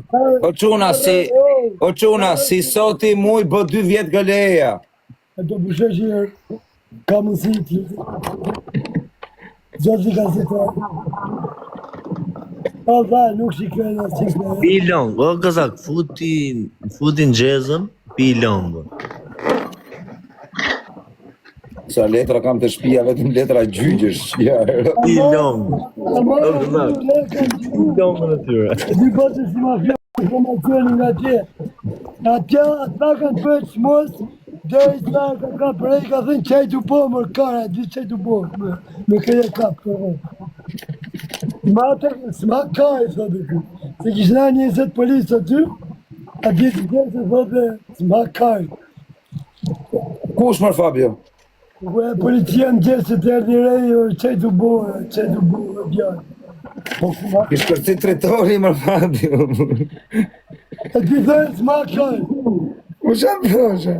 S3: o quna, si soti muj bë 2 vjetë galeja.
S2: E do pushe që njerë, ka mësi të gjatë si ka si të Allah, nuk shikojnë asë që kërë.
S1: Pi long, o këzak, futin gjezëm, pi long.
S3: Sa letra kam të shpia, vetëm letra gjygjësh.
S1: Pi long.
S2: Pi
S1: long në tyre.
S2: Dy bote si ma fjallë informacioni nga tje. Atja, ata kanë përë që mos, dhe i sa ka prej, ka thënë qaj të po, mërë kara, di qaj të po, me këje kap, përë. S'ma ka e thotë kërë, se kishë na 20 polisë aty, a di të gjithë se thotë, s'ma ka e.
S3: Kush mërë Fabio?
S2: Policia në gjithë se të erdi rejë, qaj të bo, djarë.
S3: Kishë kërci tretori mërë Fabio.
S2: E ti thërë s'ma ka e.
S3: U shanë thosha?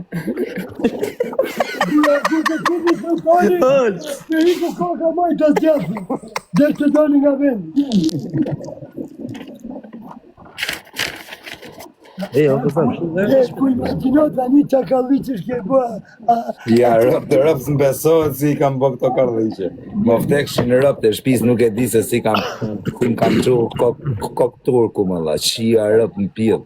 S2: Të hiku koka majtë të zjathë, dhe të doni nga vendi.
S1: O kozak.
S2: Ku imagjino tani qa kalliqesh ke bë.
S3: Ja, rëp s'mbesohet si i kam bë këto karliqe. Më vdekshin rëp të shtëpis, nuk e di se si kam çu kok turku më dha, qia rëp në pill.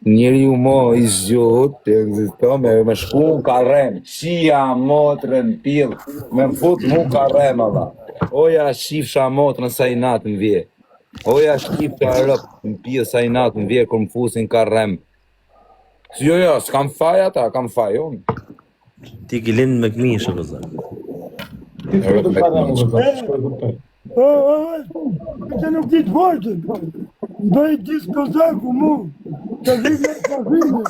S3: Njeri u mo i zgjuhut, të egzisto, me shku karrem, qia motrën pill, me më fut mu karrem më dha. Oja shifsha motrën sa i natë në vje. Oja shifsha rëp në pill sa i natë në vje, kër më fusin karrem. Jo, s'kam faj ata, kam faj unë.
S1: Ti ki lind me këmishë, kozak.
S4: Ti të të karrem, shkoj kuptoj.
S2: Këtë nuk ditë vortën. Bëj disë kozaku mu. Të vime të vime.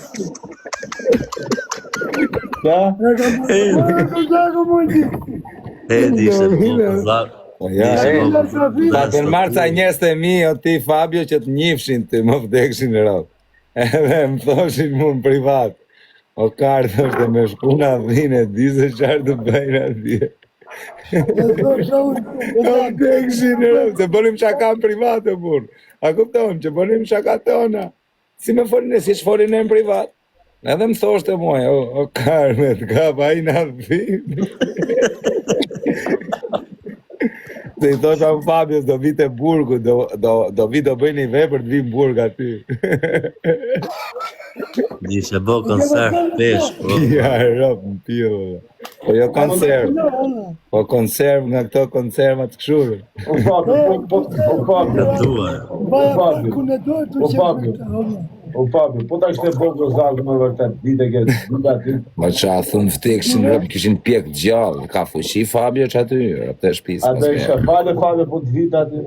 S4: Ja?
S2: Kozaku mu di.
S1: Di ishte kozak.
S3: Ja, ta të marca njerëz të mi, o ti Fabio, që të njifshin të më vdekshin rëp. Edhe më thoshin mu në privat. O karë, thoshte me shkuna dhine, di se qarë të bëjnë atje. O vdekshin rëp, se bënim shaka në privat e burë. A kuptohem që bënim shaka tona. Si me folin e si që folin e në privat. Edhe më thoshte muaj, o karë me të kapa i në dhinë. Se i thosha më Fabios, do vite burgu, do vi do bëjnë i vepër të vi në burg aty.
S1: Di ishte bo konserv pesh, po.
S3: Ja, rëp në pio. Po jo konserv. Po konserv nga këto konservat këshurë.
S4: O Fabio.
S1: Gatuar.
S2: Baja ku në dojë të që
S4: O Fabio, po ta ishte bo kozak me vërtet, dite këtë, dita ty.
S3: Ma qa thunë vdekshin rëp, kishin pjek gjallë. Ka fuqi Fabio që aty, rëp të shpisë.
S4: A dhe ishe fale Fabio po të vita aty.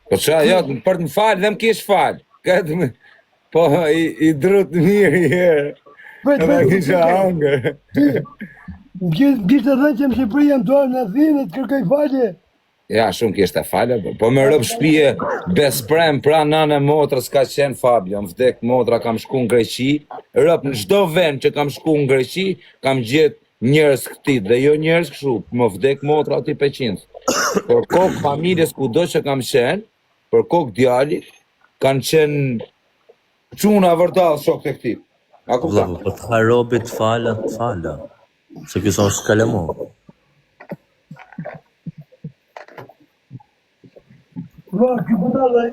S3: Po qa, jo, për të më falë, dhe më kish falë. Këtë më, po i drut mirë i herë. Edhe kisha hangër.
S2: Kishtë dhe që më Shqipëri jam dorë në dhinë, të kërkoj falje.
S3: Ja, shumë kishte falë, po me rëp shpije besprem pra nane motrës ka qenë Fabio, më vdek motra kam shku në Greqi, rëp në çdo vend që kam shku në Greqi, kam gjetë njerëz këtit, dhe jo njerëz kështu, më vdek motra aty Peqinës. Për kokë familjes kudo që kam qenë, për kokë djali, kanë qenë çuna vërtall shok të këtit. A kupton?
S1: Po të harobit fala. Se këso është kalemo.
S2: Va, këpëtale,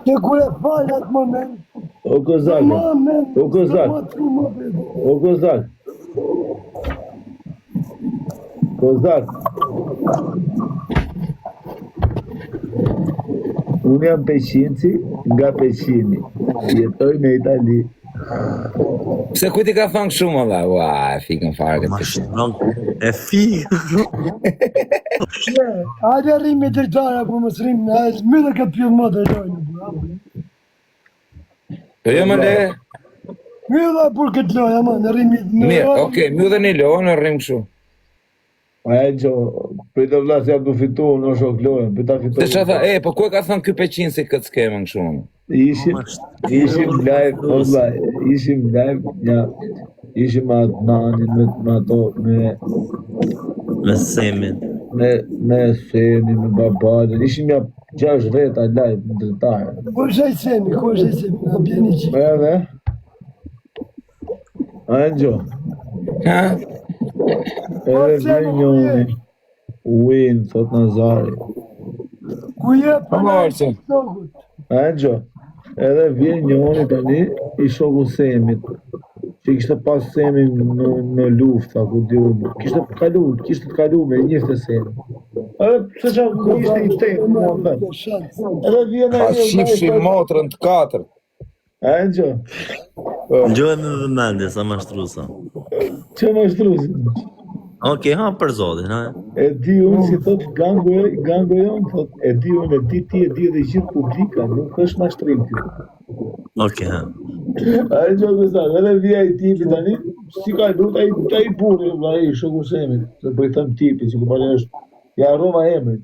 S2: që ku e falë atë moment,
S4: O kozak, o kozak, o kozak. Kozak. Unë jam Peqinci nga Peqini. Jetoj në Itali.
S3: Pse ku ti ka thënë kështu më dha? Ua, e fikën fare
S1: Ma
S3: këtë.
S1: shënon e fi.
S2: hajde rrim me drejtara, po mos rrim, mire ka pjellë më drejtojnë.
S3: Po jo më le.
S2: Mire dhe për këtë loja, ma, në rrim
S3: Mirë, okej, më dhe një lojë në rrim kështu.
S4: E që, për të vlasë jam du fitu, në shok lojën, për ta fitu.
S3: Se që tha, po ku e ka thënë ky Peqin si këtë skemën kështu?
S4: Ishim live, vëllai, ishim live, ja, ishim me Adnanin, me ato,
S1: Me semin.
S4: me Semin, me Babalin, ishim ja 6 veta live në drejtare.
S2: Ku është e semi, në bjeni që.
S4: Edhe, Angjo,
S3: Ha?
S4: edhe vjen njoni, win, thot Nazari.
S2: Ku je
S3: Po morse.
S4: Angjo, edhe vjen njoni tani i shoku Semit, që kishte pas Semin në lufta, ku di unë, kishte të kalu me njëfte Semin. Edhe se që ishte i temë, Muhammed. Edhe vjen
S3: Pas shifshin motrën të katërt.
S4: Angjo,
S1: Ngjoj me vëmendje sa ma shtrusa.
S4: që më shtrusin?
S1: Okej, ha për zotin, ha.
S4: E di unë si thot gango jonë, thot, e di unë, e di ti, e di edhe gjithë publika, nuk është ma shtrim ty.
S1: Okej, ha.
S4: A e gjohë kësar, edhe vija i tipi tani, si ka lut, a i burri, a i shoku Semit, se për i thëmë tipi, që ku pale është, ja Roma emrin.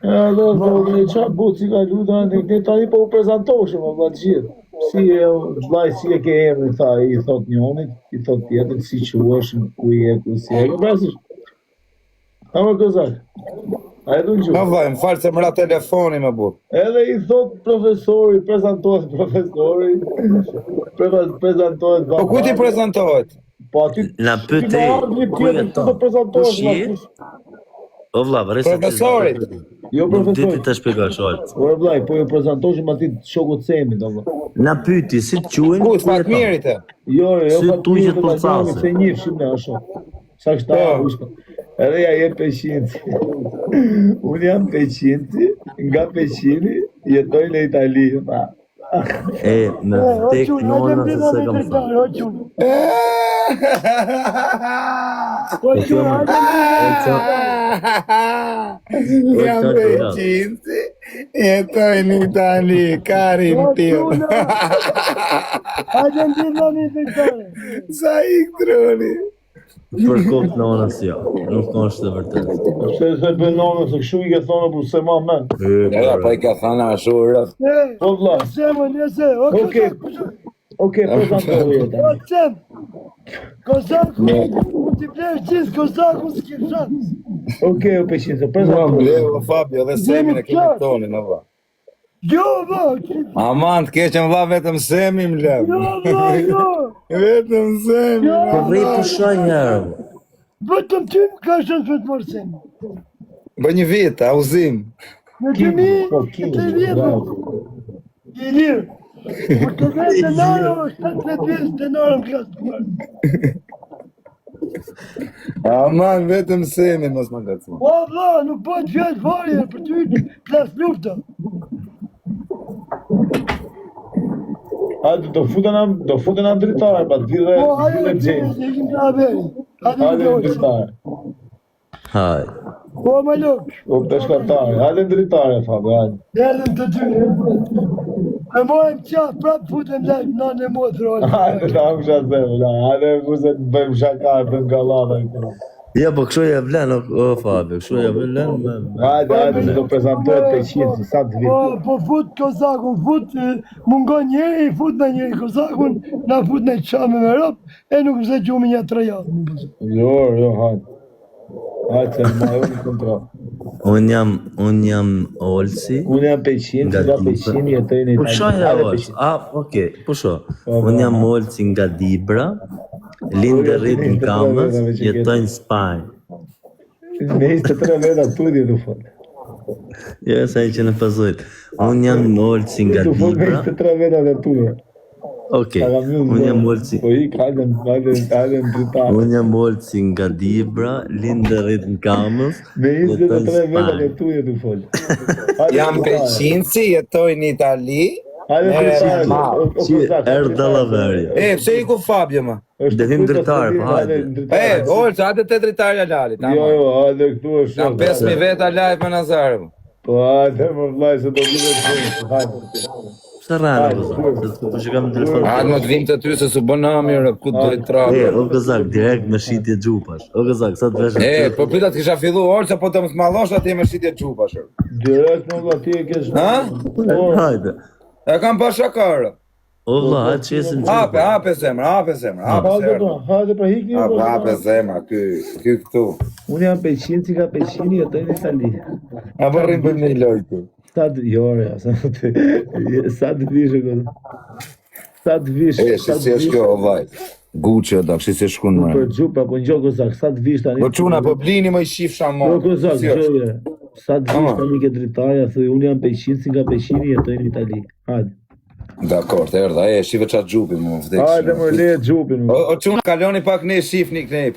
S4: Edhe, dhe qa but, si ka lut, ne tani po u prezentoshëm, o vla gjithë. Si e, vlaj, si e ke emrin, tha, i thot njonit, i thot tjetër, si që ueshëm, ku i e, ku si e, brasish. A më këzak. A e du në
S3: Ma
S4: gjuhë.
S3: vaj, më falë se më ra telefoni më burr.
S4: Edhe i thot profesori, prezantohet profesori, prezantohet
S3: Po ku ti prezantohet?
S4: Po aty
S1: Na pyeti, ku jeton?
S4: të prezantohesh
S1: Kush je? O vlla, vëre se
S3: Profesorit.
S4: Jo
S1: Nuk di ti
S4: profesori.
S1: të shpjegosh Olc.
S4: Po e vllai, po ju prezantohesh me aty shokut Semi, domo.
S1: Na pyeti si të quhen?
S3: Ku,
S1: ku jeton?
S3: Fatmirit e?
S4: Jo,
S1: Si
S4: po
S1: tuqet për case.
S4: Se njefshim ne ashtu. Sa kështa,
S3: Po.
S4: edhe ja jep Peqinci. Unë jam Peqinci, nga Peqini, jetoj në Itali, tha.
S1: E, me vdek nona se se kam thënë.
S3: Jam Peqinci, jetoj në Itali, karin tim.
S2: Hajde ndihmoni të tjerë.
S3: Sa i troni.
S1: Për kokë nonës jo, nuk është e vërtetë.
S4: Se bën nona, se kështu i ke thonë, por se ma men.
S3: Ja, po i ka thënë ashtu rreth.
S4: Po vlla,
S2: Semo, nëse,
S4: Okej. Okej, prezantohu jetë.
S2: Sem, Kozaku, ti blesh gjithë Kozaku s'ke shans.
S4: Okej, o Peqinci,
S3: Po,
S4: prezantohu.
S3: bleu, Fabio, dhe Semin e kemi tonin, o vlla.
S2: Jo, vë,
S3: Aman, të keqen vlla vetëm Semi më lëm.
S2: jo, vë, jo.
S3: Vetëm Semi.
S1: Po rri pushoj herë.
S2: Vetëm ty më ka shans për të marrë Sem.
S3: Bë një vit, auzim.
S2: Në të mi,
S4: Po,
S2: të të vjetë. I lirë. Por të vetë të nërë, 17 vjetë të nërë më klasë të marrë.
S3: Aman, vetëm Semi mos më gacmo.
S2: Po, vla, nuk bëjt fjallë varje për ty klasë lufta.
S4: Hajde, do futen në dritare, pa të
S2: Po, hajde
S4: dhe
S2: në
S4: James.
S2: të ikim të averi. Hajde
S4: Hajde
S2: në
S4: në
S2: dojtë.
S4: dritare.
S1: Haj.
S2: Po, ma lukë.
S4: O peshkatare, hajde në dritare, Fabio, hajde.
S2: Erdhëm të ty. E mojmë qafë, prapë futëm lejtë, në në motë rolë.
S4: Hajde, ta më shatë zemë, hajde, kurse të bëjmë shakar, bëjmë galada i të.
S1: Ja, po kështu ja vlen, o Fabio, kështu ja vlen me...
S4: Hajde, se do prezentohet Peqinci, sa të
S2: Po,
S4: vitë.
S2: po fut Kozakun, mungon njeri, fut në njeri Kozakun, na fut në qame me ropë, e nuk mëse gjumi një 3 javë.
S4: Jo, hajde. Hajde, se ma e unë kontrol.
S1: Unë jam Olsi.
S4: Unë jam Peqinci, nga Peqini jetoj në Itali.
S1: Pusho ja
S4: Hajde,
S1: Olsi.
S4: Peqinci.
S1: Okej, pusho. Unë jam Olsi nga Dibra. Lindë rrit në Kamës, jetoj në Spanjë.
S4: Ne 23 veta studje du fol.
S1: Jo, sa i që në pëzojt. Unë jam Olsi nga
S4: Du fol me
S1: Dibra.
S4: 23 veta dhe tuja.
S1: Okej, unë jam Olsi.
S4: Po ik, hajde në dritare.
S1: Unë jam Olsi nga Dibra, lindë rrit në Kamës,
S4: Me
S1: jetoj në
S4: 23 veta dhe
S1: Spanjë.
S4: tuja du fol.
S3: Jam Peqinci, jetoj në Itali.
S4: Hajde në dritare.
S1: Që erë Dallaveri.
S3: E, pse i ku Fabio, ma?
S1: Devim dritare, po hajde.
S3: E, Olca, hajde te dritarja lali,
S4: Jo,
S3: tamam.
S4: hajde këtu është
S3: Jam
S4: shumë.
S3: 5.000 veta live me Nazare, mo.
S4: Po hajde më vlaj se do bile të shumë. Hajde.
S1: Pse rranë, o Gozak? Se të shikam në telefon.
S3: Hajde më të vim të ty se su bën nami, ku do i
S1: E,
S3: trapë.
S1: o Gozak, direkt me shitje gjupash. O Gozak, sa të vesh
S3: E, po pita të kisha fillu Olca, po të më smallosh atje me shitje gjupa, shër.
S4: Direkt më vla ti e kesh.
S3: Ha?
S1: Hajde.
S3: E kam pa shakarë.
S1: O vlla, hajtë që jesim
S3: Hape,
S1: gjupa.
S3: hape zemra, hape zemra, hape
S4: Hajde
S3: zemra.
S4: pra, hajde pra hik një.
S3: Hape zemra, ky këtu.
S4: Unë jam Peqinci nga Peqini, jetoj në Itali.
S3: A po rrim për një lojku.
S4: Sa të jore, sa të vishë këtë. Sa të vishë.
S3: E, si është kjo, o vaj. Guqe, da, si shkun më.
S4: Për gjupa, po në gjoko Kozak, sa të vishë tani.
S3: Po quna, po blini më i shifsha mo.
S4: Po Kozak,
S3: Si është?
S4: gjëje. Sa të vishë tani ke dritarja, thuj, unë jam Peqinci nga Peqini, jetoj në Itali. Hajde.
S3: Dakor, të erdha, e, shive qatë gjupi mu, vdekshme.
S4: Hajde më le gjupin.
S3: O quna, kaloni pak ne shifni kënej.